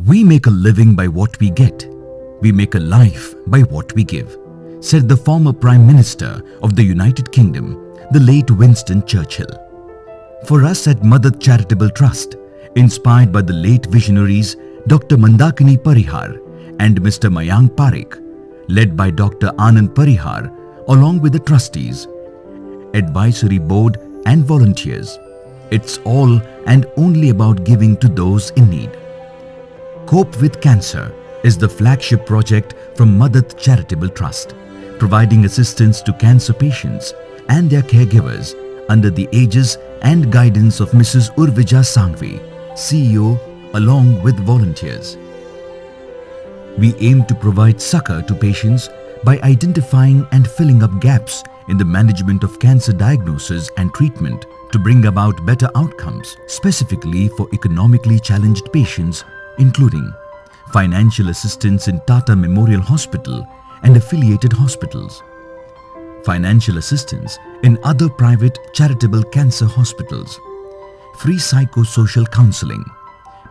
We make a living by what we get. We make a life by what we give, said the former Prime Minister of the United Kingdom, the late Winston Churchill. For us at Madat Charitable Trust, inspired by the late visionaries Dr. Mandakini Parihar and Mr. Mayank Parekh, led by Dr. Anand Parihar, along with the trustees, advisory board and volunteers, it's all and only about giving to those in need. Cope with Cancer is the flagship project from Madat Charitable Trust, providing assistance to cancer patients and their caregivers under the aegis and guidance of Mrs. Urvija Sangvi, CEO, along with volunteers. We aim to provide succor to patients by identifying and filling up gaps in the management of cancer diagnosis and treatment to bring about better outcomes, specifically for economically challenged patients, including financial assistance in Tata Memorial Hospital and affiliated hospitals, financial assistance in other private charitable cancer hospitals, free psychosocial counseling,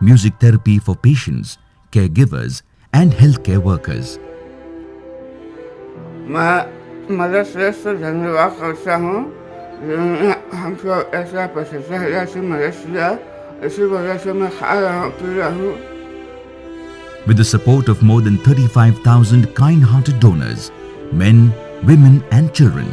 music therapy for patients, caregivers, and healthcare workers. मैं मदद से धन्यवाद करता हूँ जिन्होंने हमको ऐसा 75,000 से मदद किया इसी वजह से मैं खा रहा हूँ पी रहा हूँ. With the support of more than 35,000 kind-hearted donors, men, women and children,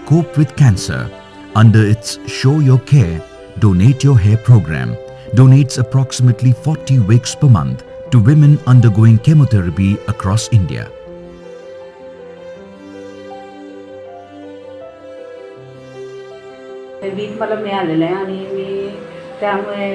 Cope with Cancer, under its Show Your Care, Donate Your Hair program, donates approximately 40 wigs per month to women undergoing chemotherapy across India. Week मला मिळालेलं आहे आणि मी त्यामुळे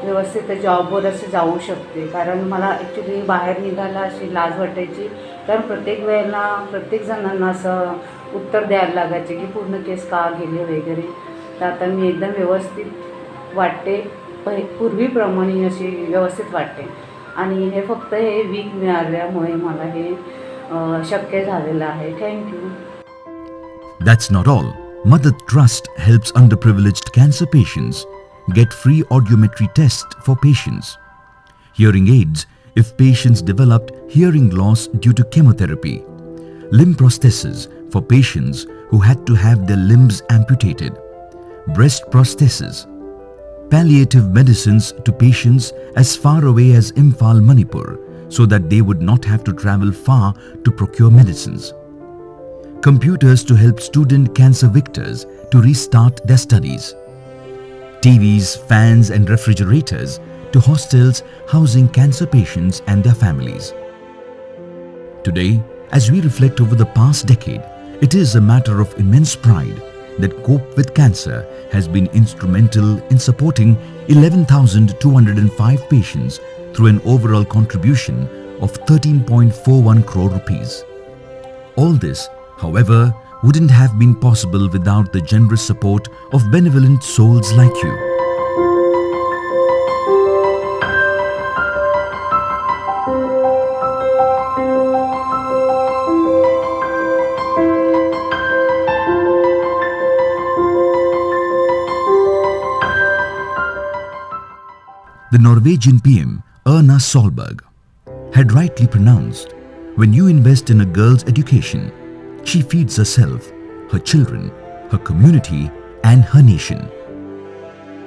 व्यवस्थित जॉबवर असं जाऊ शकते, कारण मला ॲक्च्युली बाहेर निघायला अशी लाज वाटायची, कारण प्रत्येक वेळेला प्रत्येक जणांना असं उत्तर द्यायला लागायचे की पूर्ण केस का गेले वगैरे. तर आता मी एकदम व्यवस्थित वाटते, पूर्वीप्रमाणे अशी व्यवस्थित वाटते आणि हे फक्त हे वीक मिळाल्यामुळे मला हे शक्य झालेलं आहे. Thank you. That's not all. Madat Trust helps underprivileged cancer patients get free audiometry tests for patients. Hearing aids if patients developed hearing loss due to chemotherapy. Limb prostheses for patients who had to have their limbs amputated. Breast prostheses. Palliative medicines to patients as far away as Imphal, Manipur, so that they would not have to travel far to procure medicines. Computers to help student cancer victims to restart their studies. TVs, fans and refrigerators to hostels housing cancer patients and their families. Today, as we reflect over the past decade, it is a matter of immense pride that Cope with Cancer has been instrumental in supporting 11,205 patients through an overall contribution of 13.41 crore rupees. All this, however, wouldn't have been possible without the generous support of benevolent souls like you. The Norwegian PM, Erna Solberg, had rightly pronounced, when you invest in a girl's education, she feeds herself, her children, her community and her nation.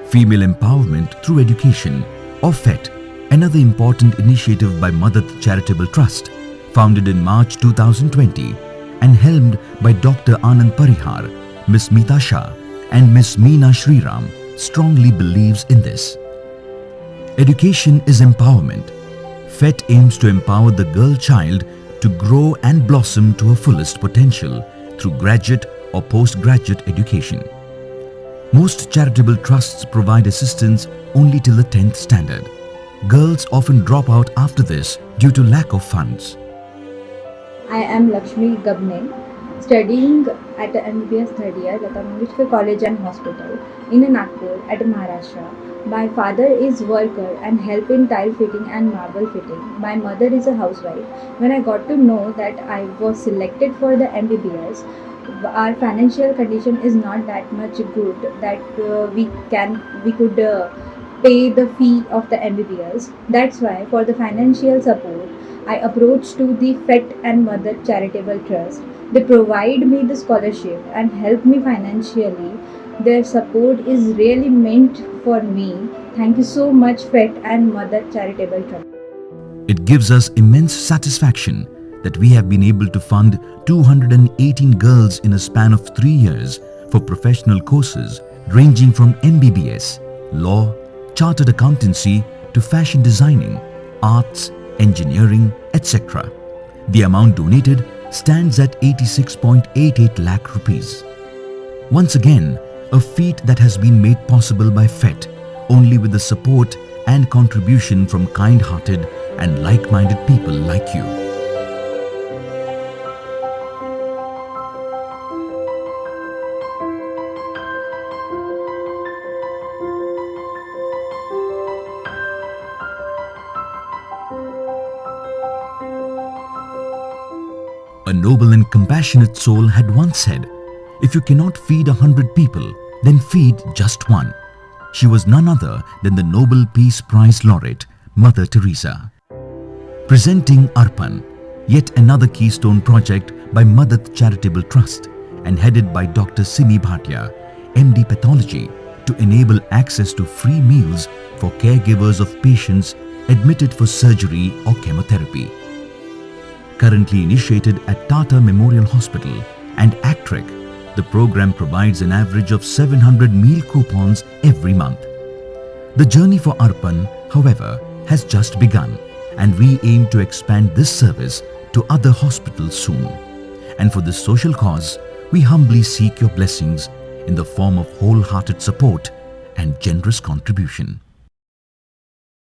Female empowerment through education, or FET, another important initiative by Madat Charitable Trust, founded in March 2020 and helmed by Dr. Anand Parihar, Ms. Meeta Shah and Ms. Meena Shriram, strongly believes in this. Education is empowerment. FET aims to empower the girl child to grow and blossom to her fullest potential through graduate or postgraduate education. Most charitable trusts provide assistance only till the 10th standard. Girls often drop out after this due to lack of funds. I am Lakshmi Gabne, studying at MBBS third year Lata Mangeshkar College and Hospital in Nagpur at Maharashtra. My father is worker and help in tile fitting and marble fitting. My mother is a housewife. When I got to know that I was selected for the MBBS, our financial condition is not that much good that we could pay the fee of the MBBS. That's why for the financial support, I approached to the FET and Madat Charitable Trust. They provide me the scholarship and help me financially. Their support is really meant for me. Thank you so much, FET and Madat Charitable Trust. It gives us immense satisfaction that we have been able to fund 218 girls in a span of 3 years for professional courses ranging from MBBS, law, chartered accountancy to fashion designing, arts, engineering, etc. The amount donated stands at 86.88 lakh rupees. Once again, a feat that has been made possible by FET only with the support and contribution from kind-hearted and like-minded people like you. A noble and compassionate soul had once said, "If you cannot feed 100 people, then feed just one." She was none other than the Nobel Peace Prize laureate, Mother Teresa. Presenting Arpan, yet another keystone project by Madat Charitable Trust and headed by Dr. Simi Bhatia, MD Pathology, to enable access to free meals for caregivers of patients admitted for surgery or chemotherapy. Currently initiated at Tata Memorial Hospital and ACTREC, the program provides an average of 700 meal coupons every month. The journey for Arpan, however, has just begun, and we aim to expand this service to other hospitals soon. And for this social cause, we humbly seek your blessings in the form of wholehearted support and generous contribution.